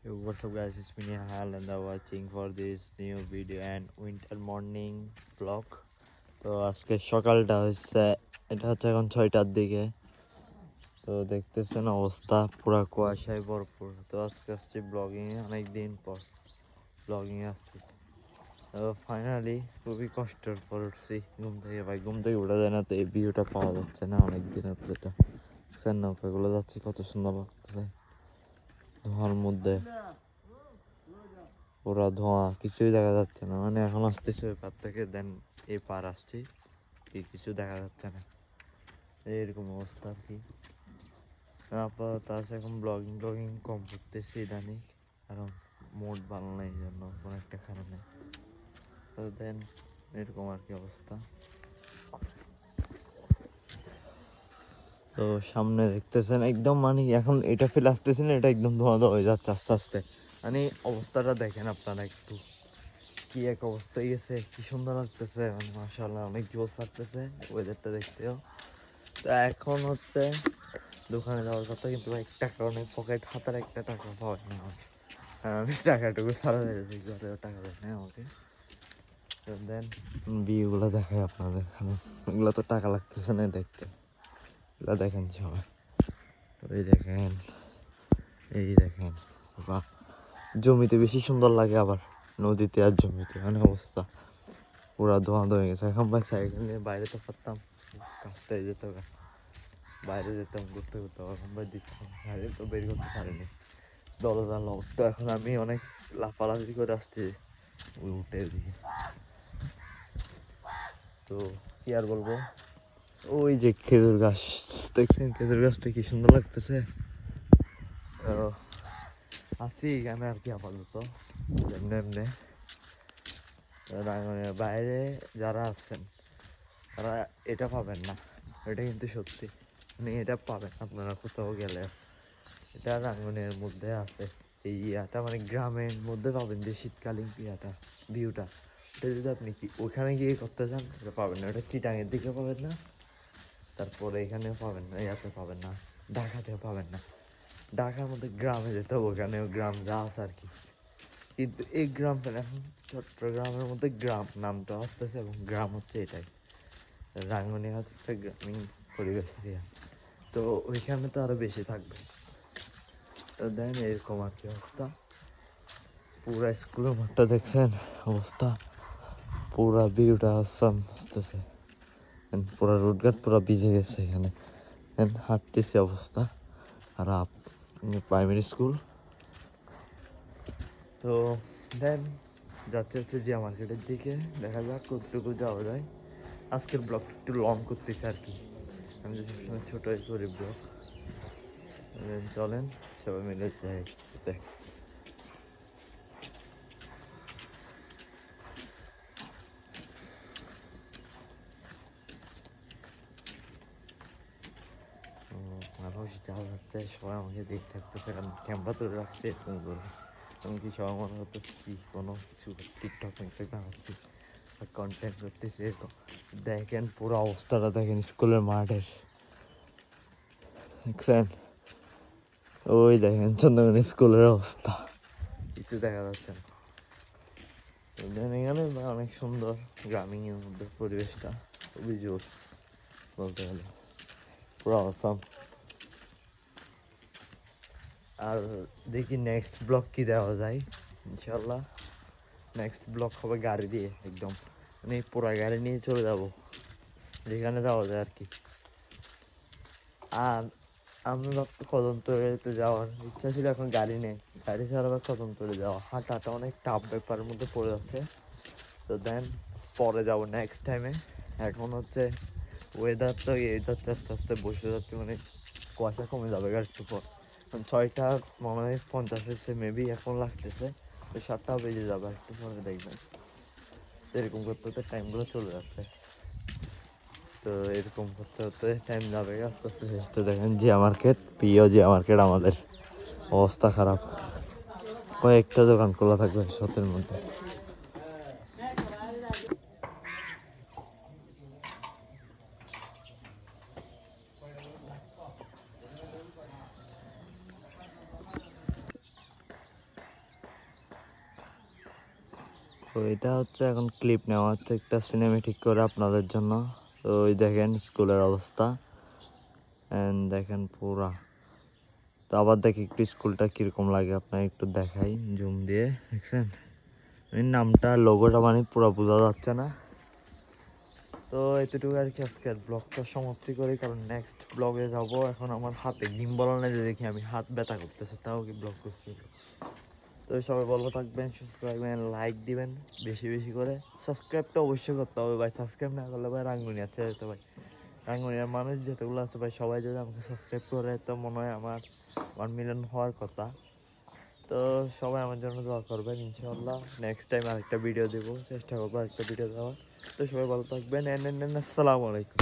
Hey, what's up guys, it's me Nihal and I'm watching for this new video and winter morning vlog. তো আজকে সকালটা হচ্ছে এটা হচ্ছে এখন 6টার দিকে। তো দেখতেছেন অবস্থা পুরা কুয়াশায় ভরপুর। তো আজকে আসছি ব্লগিং এ, অনেক দিন পর ব্লগিং এ আসছি। তো ফাইনালি খুবই কষ্টের পড়ছি ঘুম থেকে উঠা যায় না, তো এই ভিউটা পাওয়া যাচ্ছে না অনেক দিনের পর। এটা নৌকাগুলো যাচ্ছে, কত সুন্দর লাগতেছে ধোঁয়ার মধ্যে, পুরা ধোঁয়া, কিছুই দেখা যাচ্ছে না। মানে এখন আসতেছি ওই পার থেকে, দেন এই পার আসছি, কিছু দেখা যাচ্ছে না, এইরকম অবস্থা আর কি। আপাতত আছে এখন ব্লগিং কম করতেছি ইদানিং, কারণ মুড ভালো নেই, জন্য কোনো একটা কারণে। তো দেন এরকম আর কি অবস্থা। তো সামনে দেখতেছেন একদম, মানে এখন এটা ফেলে আসতেছি না, এটা একদম ধোঁয়া ধোঁয়া হয়ে যাচ্ছে আস্তে আস্তে। মানে অবস্থাটা দেখেন আপনারা একটু, কি এক অবস্থায় গেছে, কি সুন্দর লাগতেছে, মানে মাশাআল্লাহ অনেক জোস লাগতেছে ওয়েদারটা দেখতেও। তো এখন হচ্ছে দোকানে যাওয়ার কথা, কিন্তু ভাই টাকা অনেক, পকেট হাতের একটা টাকা পাওয়া না আমার। আর আমি টাকাটুকু সারা দিয়েছি, ঘরেও টাকা দেয় না আমাকে। তো দেন বিয়েগুলো দেখায় আপনাদের, এখানে এগুলো তো টাকা লাগতেছে না দেখতে, এগুলো দেখেন সবাই। তো এই দেখেন বাহ, জমিতে বেশি সুন্দর লাগে, আবার নদীতে আর জমিতে মানে অবস্থা পুরা ধোঁয়া ধোয়া গেছে। এখন ভাই সাইকেল নিয়ে বাইরে তো পারতাম, কাজটাই যেত, বাইরে যেতাম ঘুরতে ঘুরতে, এখন ভাই দিচ্ছি বাইরে তো বের করতে পারিনি, দরজা লক। তো এখন আমি অনেক লাফালাফি করে আসছি উঠে দিকে। তো কি আর বলবো, ওই যে খেজুর গাছ দেখছেন, খেজুর গাছটা কি সুন্দর লাগতেছে। আছি এখানে আর কি আপাতত এমনি এমনি। রাঙ্গনের বাইরে যারা আছেন তারা এটা পাবেন না, এটা কিন্তু সত্যি, মানে এটা পাবেন আপনারা কোথাও গেলে। এটা রাঙ্গনের মধ্যে আছে এই ইয়াটা, মানে গ্রামের মধ্যে পাবেন যে শীতকালীন ইয়াটা, ভিউটা। এটা যদি আপনি কি ওখানে গিয়ে করতে চান, এটা পাবেন না। এটা চিটাঙের দিকে পাবেন না, তারপরে এখানেও পাবেন না, ইয়াতে পাবেন না, ঢাকাতেও পাবেন না। ঢাকার মধ্যে গ্রামে যেতে হবে, ওখানেও গ্রাম যা আছে আর কি। কিন্তু এই গ্রামটা এখন চট্টগ্রামের মধ্যে গ্রাম নামটা আসতেছে, এবং গ্রাম হচ্ছে এটাই। রাঙ্গুনিয়া হচ্ছে একটা গ্রামীণ পরিবেশ এরিয়া, তো ওইখানে তো আরো বেশি থাকবে। তো দেন এরকম আর কি অবস্থা। পুরা স্কুলের মাঠটা দেখছেন অবস্থা, পুরা ভিউটা আসাম আসতেছে, পুরা রোডঘাট পুরা ভিজে গেছে এখানে। হাঁটতেছি অবস্থা খারাপ, প্রাইমারি স্কুল। তো দেন যাচ্ছে হচ্ছে জিয়া মার্কেটের দিকে, দেখা যাক কতটুকু যাওয়া যায়। আজকের ব্লগ একটু লং করতেছে আর কি, আমি তো সবসময় ছোটোই করি ব্লগ। চলেন সবাই মিলে যাই দেখ। মানুষ যা যাচ্ছে সবাই আমাকে দেখতে থাকতেছে, কারণ ক্যামেরা ধরে রাখছে এরকম করে। এমনকি সবাই মনে করতেছে কি কোনো কিছু টিকটক মিকটক হচ্ছে, কন্টেন্ট করতেছে এরকম। দেখেন পুরো অবস্থাটা দেখেন স্কুলের মাঠের, দেখছেন? ওই দেখেন চন্দ্রগঞ্জ স্কুলের অবস্থা, কিছু দেখা যাচ্ছে না। এখানে অনেক সুন্দর গ্রামীণের মধ্যে পরিবেশটা, খুবই জোস বলতে গেলে, পুরো অসাম। আর দেখি নেক্সট ব্লগ কি দেওয়া যায়, ইনশাল্লাহ নেক্সট ব্লগ হবে গাড়ি দিয়ে একদম, মানে পুরা গাড়ি নিয়ে চলে যাব যেখানে যাওয়া যায় আর কি। আর আমি ভাবছি কদমতলিতে যাওয়ার ইচ্ছা ছিল, এখন গাড়ি নেই, গাড়ি ছাড়া আবার কদমতলি যাওয়া হাঁটাটা অনেক টাফ ব্যাপারের মধ্যে পড়ে যাচ্ছে। তো দেন পরে যাব নেক্সট টাইমে। এখন হচ্ছে ওয়েদার তো এই যাচ্ছে আস্তে আস্তে বসে যাচ্ছে, মানে কুয়াশা কমে যাবে আর একটু পর। 6টা মনে হয় 50 হচ্ছে মেবি, এখন লাগতেছে তো 7টা বেজে যাবে একটু পরে দেখবেন। এরকম করতে করতে টাইমগুলো চলে যাচ্ছে। তো এরকম করতে করতে টাইম যাবে আস্তে আস্তে শেষ। তো দেখেন জিয়া মার্কেট, প্রিয় জিয়া মার্কেট আমাদের অবস্থা খারাপ, কয়েকটা দোকান খোলা থাকবে শতের মধ্যে। তো এটা হচ্ছে এখন ক্লিপ নেওয়া হচ্ছে একটা সিনেমেটিক করে আপনাদের জন্য। তো ওই দেখেন স্কুলের অবস্থা, এন্ড দেখেন পুরা। তো আবার দেখি একটু স্কুলটা কিরকম লাগে আপনার একটু দেখাই জুম দিয়ে। দেখছেন এই নামটা লোগোটা মানে পুরো বোঝা যাচ্ছে না। তো এতটুকু আর কি আজকের ব্লগটা সমাপ্তি করি, কারণ নেক্সট ব্লগে যাব। এখন আমার হাতে গিম্বল নাই যে দেখি আমি হাত ব্যথা করতেছে, তাও কি ব্লগ করছি। তো সবাই ভালো থাকবেন, সুস্থ থাকবেন, লাইক দিবেন বেশি বেশি করে। সাবস্ক্রাইবটা অবশ্যই করতে হবে ভাই, সাবস্ক্রাইব না করলে ভাই রাঙ্গুনি আছে যেতে ভাই। রাঙ্গুনিয়ার মানুষ যেতেগুলো আছে ভাই সবাই যদি আমাকে সাবস্ক্রাইব করে তো মনে হয় আমার 1 মিলিয়ন হওয়ার কথা। তো সবাই আমার জন্য দোয়া করবেন, ইনশাআল্লাহ নেক্সট টাইম আরেকটা ভিডিও দেবো, চেষ্টা করবো আরেকটা ভিডিও দেওয়ার। তো সবাই ভালো থাকবেন, আসসালামু আলাইকুম।